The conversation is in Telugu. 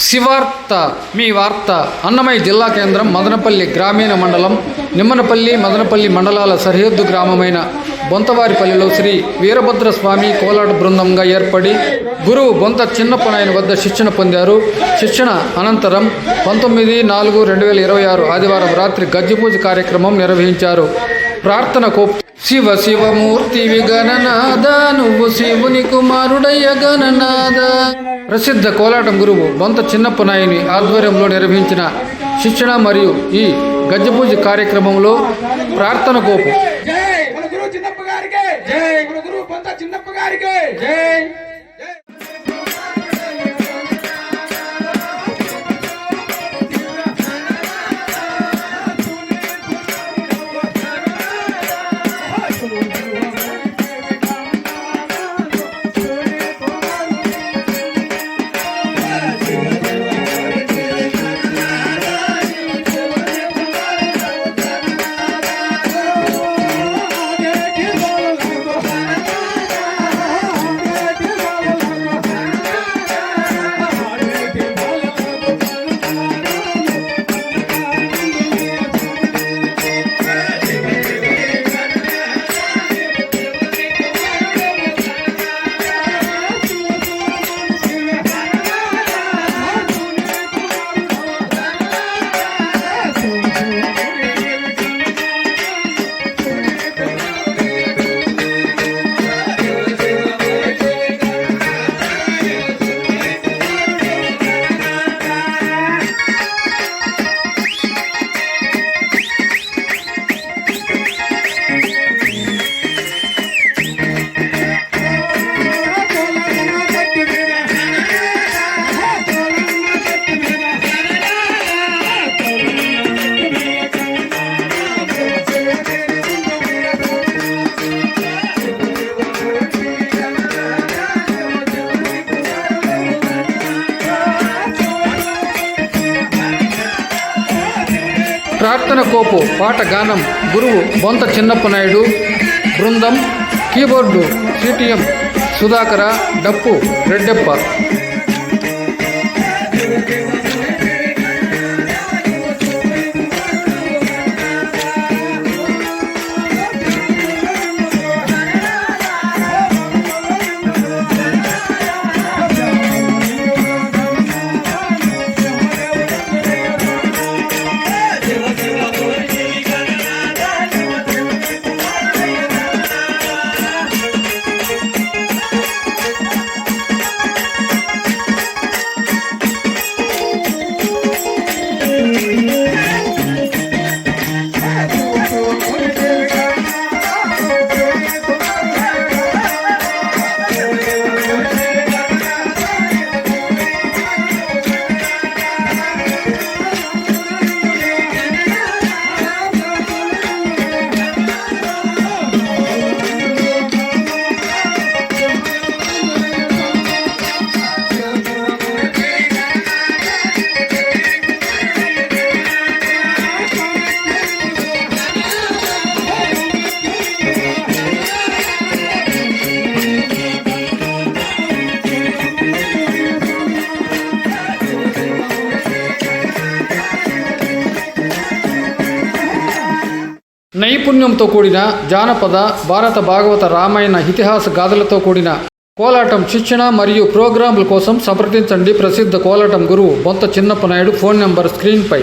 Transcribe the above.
శివార్త మీ వార్త అన్నమయ్య జిల్లా కేంద్రం మదనపల్లి గ్రామీణ మండలం నిమ్మనపల్లి మదనపల్లి మండలాల సరిహద్దు గ్రామమైన బొంతవారిపల్లిలో శ్రీ వీరభద్రస్వామి కోలాట బృందంగా ఏర్పడి గురువు బొంత చిన్నప్పనాయన వద్ద శిక్షణ పొందారు. శిక్షణ అనంతరం 19/4/2026 ఆదివారం రాత్రి గజ్జిపూజ కార్యక్రమం నిర్వహించారు. ప్రార్థనకు శివ శివమూర్తి గణనాథ నువ్వు శివుని కుమారుడయ్య గణనాథ. ప్రసిద్ధ కోలాటం గురువు బొంత చిన్నప్పనాయుని ఆధ్వర్యంలో నిర్వహించిన శిక్షణ మరియు ఈ గజ్జిపూజ కార్యక్రమంలో ప్రార్థన కోపు ప్రార్థన కోపు పాట గానం గురువు బొంత చిన్నప్పనాయుడు బృందం కీబోర్డు సిటిఎం సుధాకర డప్పు రెడ్డెప్ప. నైపుణ్యంతో కూడిన జానపద భారత భాగవత రామాయణ ఇతిహాస గాథలతో కూడిన కోలాటం శిక్షణ మరియు ప్రోగ్రాంల కోసం సంప్రదించండి. ప్రసిద్ధ కోలాటం గురువు బొంత చిన్నప్పనాయుడు. ఫోన్ నంబర్ స్క్రీన్పై.